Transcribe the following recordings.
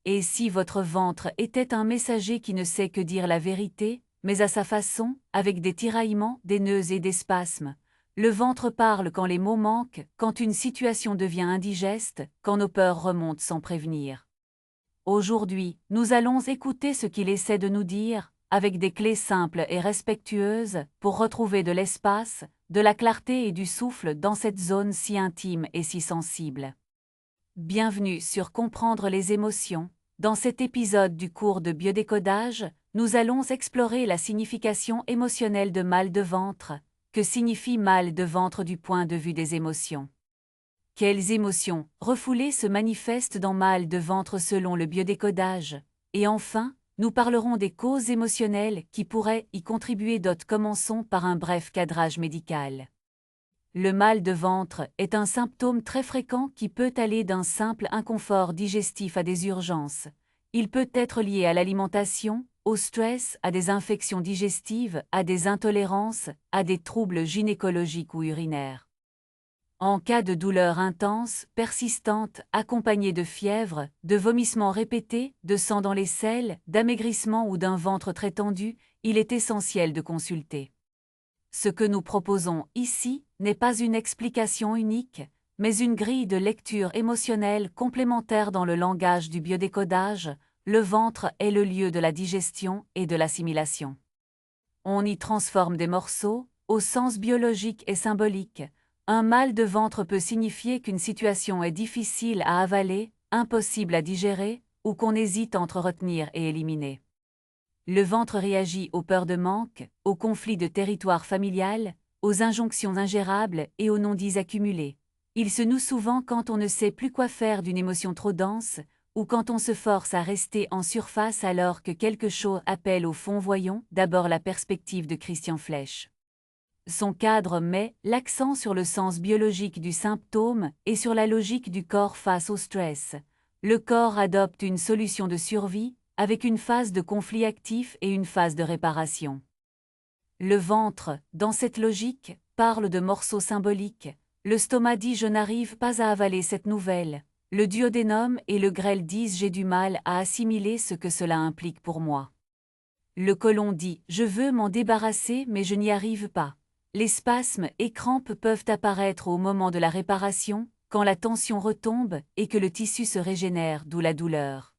Et si votre ventre était un messager qui ne sait que dire la vérité, mais à sa façon, avec des tiraillements, des nœuds et des spasmes? Le ventre parle quand les mots manquent, quand une situation devient indigeste, quand nos peurs remontent sans prévenir. Aujourd'hui, nous allons écouter ce qu'il essaie de nous dire, avec des clés simples et respectueuses, pour retrouver de l'espace, de la clarté et du souffle dans cette zone si intime et si sensible. Bienvenue sur Comprendre les émotions. Dans cet épisode du cours de biodécodage, nous allons explorer la signification émotionnelle de mal de ventre. Que signifie mal de ventre du point de vue des émotions? Quelles émotions refoulées se manifestent dans mal de ventre selon le biodécodage? Et enfin, nous parlerons des causes émotionnelles qui pourraient y contribuer. Commençons par un bref cadrage médical. Le mal de ventre est un symptôme très fréquent qui peut aller d'un simple inconfort digestif à des urgences. Il peut être lié à l'alimentation, au stress, à des infections digestives, à des intolérances, à des troubles gynécologiques ou urinaires. En cas de douleur intense, persistante, accompagnée de fièvre, de vomissements répétés, de sang dans les selles, d'amaigrissement ou d'un ventre très tendu, il est essentiel de consulter. Ce que nous proposons ici n'est pas une explication unique, mais une grille de lecture émotionnelle complémentaire dans le langage du biodécodage. Le ventre est le lieu de la digestion et de l'assimilation. On y transforme des morceaux, au sens biologique et symbolique. Un mal de ventre peut signifier qu'une situation est difficile à avaler, impossible à digérer, ou qu'on hésite entre retenir et éliminer. Le ventre réagit aux peurs de manque, aux conflits de territoire familial, aux injonctions ingérables et aux non-dits accumulés. Il se noue souvent quand on ne sait plus quoi faire d'une émotion trop dense, ou quand on se force à rester en surface alors que quelque chose appelle au fond. Voyons d'abord la perspective de Christian Flech. Son cadre met l'accent sur le sens biologique du symptôme et sur la logique du corps face au stress. Le corps adopte une solution de survie, avec une phase de conflit actif et une phase de réparation. Le ventre, dans cette logique, parle de morceaux symboliques. Le stomac dit « je n'arrive pas à avaler cette nouvelle ». Le duodénum et le grêle disent « j'ai du mal à assimiler ce que cela implique pour moi ». Le côlon dit « je veux m'en débarrasser mais je n'y arrive pas ». Les spasmes et crampes peuvent apparaître au moment de la réparation, quand la tension retombe et que le tissu se régénère, d'où la douleur.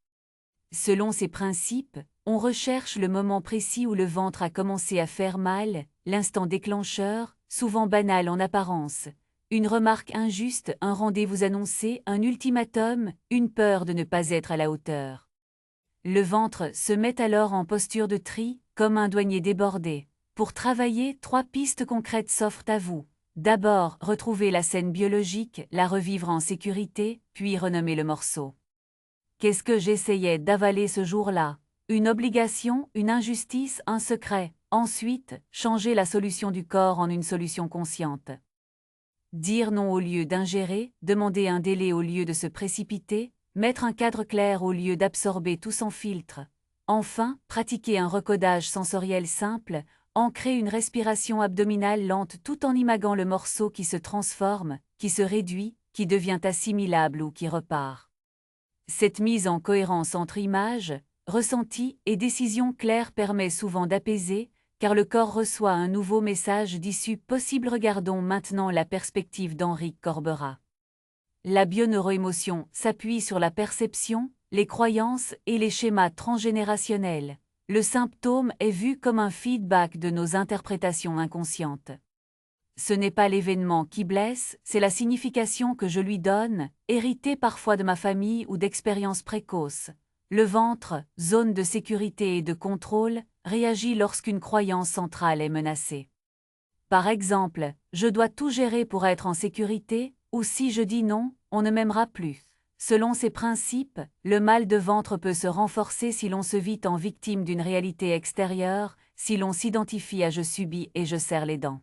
Selon ces principes, on recherche le moment précis où le ventre a commencé à faire mal, l'instant déclencheur, souvent banal en apparence. Une remarque injuste, un rendez-vous annoncé, un ultimatum, une peur de ne pas être à la hauteur. Le ventre se met alors en posture de tri, comme un douanier débordé. Pour travailler, 3 pistes concrètes s'offrent à vous. D'abord, retrouver la scène biologique, la revivre en sécurité, puis renommer le morceau. Qu'est-ce que j'essayais d'avaler ce jour-là? Une obligation, une injustice, un secret. Ensuite, changer la solution du corps en une solution consciente. Dire non au lieu d'ingérer, demander un délai au lieu de se précipiter, mettre un cadre clair au lieu d'absorber tout sans filtre. Enfin, pratiquer un recodage sensoriel simple, ancrer une respiration abdominale lente tout en imagant le morceau qui se transforme, qui se réduit, qui devient assimilable ou qui repart. Cette mise en cohérence entre images, ressenti et décision claire permet souvent d'apaiser, car le corps reçoit un nouveau message d'issue possible. Regardons maintenant la perspective d'Henri Corbera. La bioneuroémotion s'appuie sur la perception, les croyances et les schémas transgénérationnels. Le symptôme est vu comme un feedback de nos interprétations inconscientes. Ce n'est pas l'événement qui blesse, c'est la signification que je lui donne, héritée parfois de ma famille ou d'expériences précoces. Le ventre, zone de sécurité et de contrôle, réagit lorsqu'une croyance centrale est menacée. Par exemple, je dois tout gérer pour être en sécurité, ou si je dis non, on ne m'aimera plus. Selon ces principes, le mal de ventre peut se renforcer si l'on se vit en victime d'une réalité extérieure, si l'on s'identifie à je subis et je serre les dents.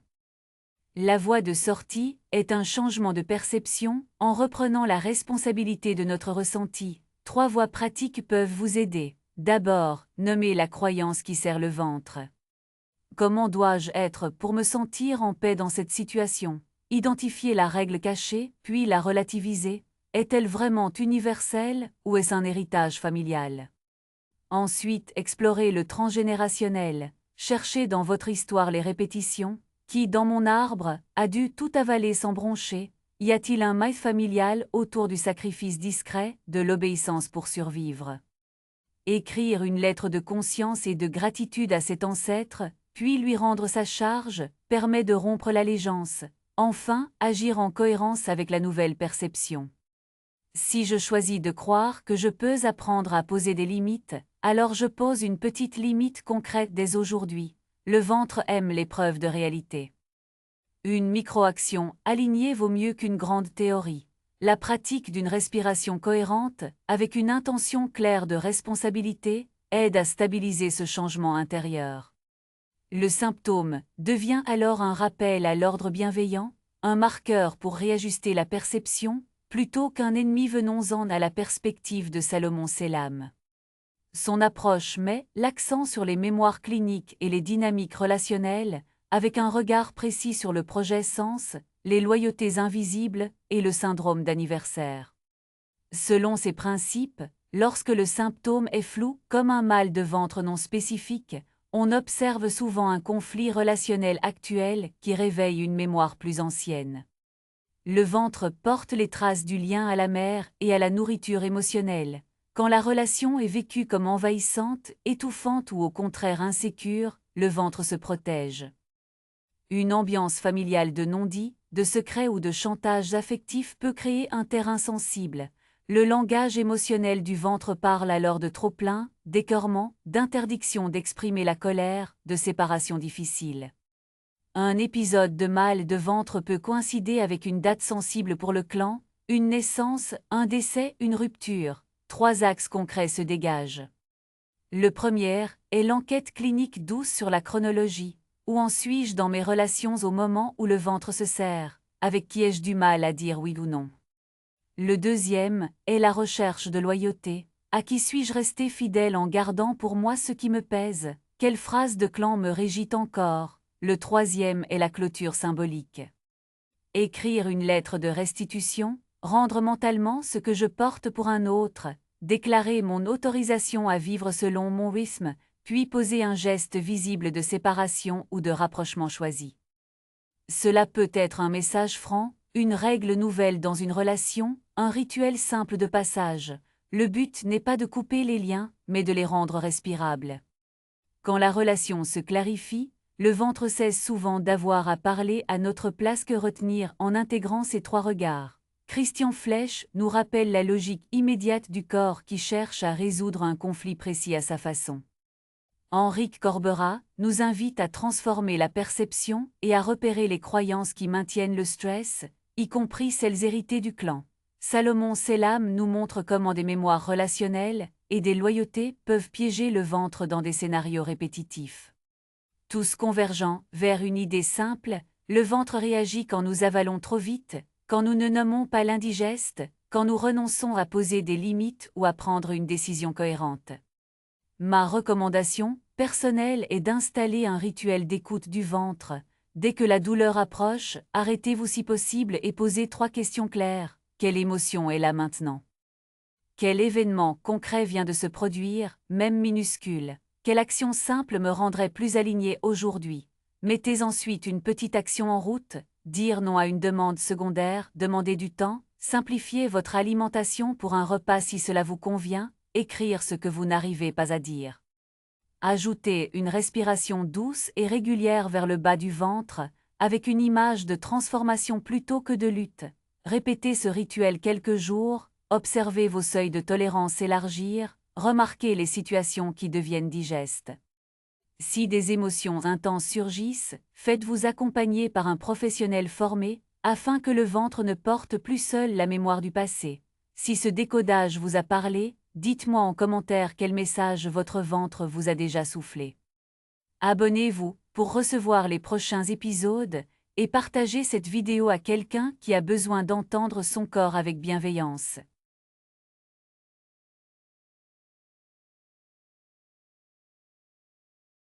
La voie de sortie est un changement de perception, en reprenant la responsabilité de notre ressenti. 3 voies pratiques peuvent vous aider. D'abord, nommer la croyance qui serre le ventre. Comment dois-je être pour me sentir en paix dans cette situation? Identifier la règle cachée, puis la relativiser. est-elle vraiment universelle ou est-ce un héritage familial? Ensuite, explorez le transgénérationnel. Cherchez dans votre histoire les répétitions. Qui, dans mon arbre, a dû tout avaler sans broncher? Y a-t-il un mail familial autour du sacrifice discret, de l'obéissance pour survivre? Écrire une lettre de conscience et de gratitude à cet ancêtre, puis lui rendre sa charge, permet de rompre l'allégeance. Enfin, agir en cohérence avec la nouvelle perception. Si je choisis de croire que je peux apprendre à poser des limites, alors je pose une petite limite concrète dès aujourd'hui. Le ventre aime l'épreuve de réalité. Une micro-action alignée vaut mieux qu'une grande théorie. La pratique d'une respiration cohérente, avec une intention claire de responsabilité, aide à stabiliser ce changement intérieur. Le symptôme devient alors un rappel à l'ordre bienveillant, un marqueur pour réajuster la perception, plutôt qu'un ennemi. Venons-en à la perspective de Salomon Selam. Son approche met l'accent sur les mémoires cliniques et les dynamiques relationnelles, avec un regard précis sur le projet sens, les loyautés invisibles et le syndrome d'anniversaire. Selon ces principes, lorsque le symptôme est flou, comme un mal de ventre non spécifique, on observe souvent un conflit relationnel actuel qui réveille une mémoire plus ancienne. Le ventre porte les traces du lien à la mère et à la nourriture émotionnelle. Quand la relation est vécue comme envahissante, étouffante ou au contraire insécure, le ventre se protège. Une ambiance familiale de non-dit, de secret ou de chantage affectif peut créer un terrain sensible. Le langage émotionnel du ventre parle alors de trop-plein, d'écœurement, d'interdiction d'exprimer la colère, de séparation difficile. Un épisode de mal de ventre peut coïncider avec une date sensible pour le clan, une naissance, un décès, une rupture. 3 axes concrets se dégagent. Le premier est l'enquête clinique douce sur la chronologie. Où en suis-je dans mes relations au moment où le ventre se serre? Avec qui ai-je du mal à dire oui ou non? Le deuxième est la recherche de loyauté. À qui suis-je resté fidèle en gardant pour moi ce qui me pèse? Quelle phrase de clan me régit encore? Le troisième est la clôture symbolique. Écrire une lettre de restitution, rendre mentalement ce que je porte pour un autre, déclarer mon autorisation à vivre selon mon rythme, puis poser un geste visible de séparation ou de rapprochement choisi. Cela peut être un message franc, une règle nouvelle dans une relation, un rituel simple de passage. Le but n'est pas de couper les liens, mais de les rendre respirables. Quand la relation se clarifie, le ventre cesse souvent d'avoir à parler à notre place que retenir en intégrant ces 3 regards. Christian Flech nous rappelle la logique immédiate du corps qui cherche à résoudre un conflit précis à sa façon. Henrik Corbera nous invite à transformer la perception et à repérer les croyances qui maintiennent le stress, y compris celles héritées du clan. Salomon Selam nous montre comment des mémoires relationnelles et des loyautés peuvent piéger le ventre dans des scénarios répétitifs. Tous convergent vers une idée simple, le ventre réagit quand nous avalons trop vite, quand nous ne nommons pas l'indigeste, quand nous renonçons à poser des limites ou à prendre une décision cohérente. Ma recommandation personnelle est d'installer un rituel d'écoute du ventre. Dès que la douleur approche, arrêtez-vous si possible et posez 3 questions claires. Quelle émotion est là maintenant? Quel événement concret vient de se produire, même minuscule? Quelle action simple me rendrait plus alignée aujourd'hui? Mettez ensuite une petite action en route, dire non à une demande secondaire, demander du temps, simplifier votre alimentation pour un repas si cela vous convient, écrire ce que vous n'arrivez pas à dire. Ajoutez une respiration douce et régulière vers le bas du ventre, avec une image de transformation plutôt que de lutte. Répétez ce rituel quelques jours, observez vos seuils de tolérance s'élargir, remarquez les situations qui deviennent digestes. Si des émotions intenses surgissent, faites-vous accompagner par un professionnel formé, afin que le ventre ne porte plus seul la mémoire du passé. Si ce décodage vous a parlé, dites-moi en commentaire quel message votre ventre vous a déjà soufflé. Abonnez-vous pour recevoir les prochains épisodes et partagez cette vidéo à quelqu'un qui a besoin d'entendre son corps avec bienveillance.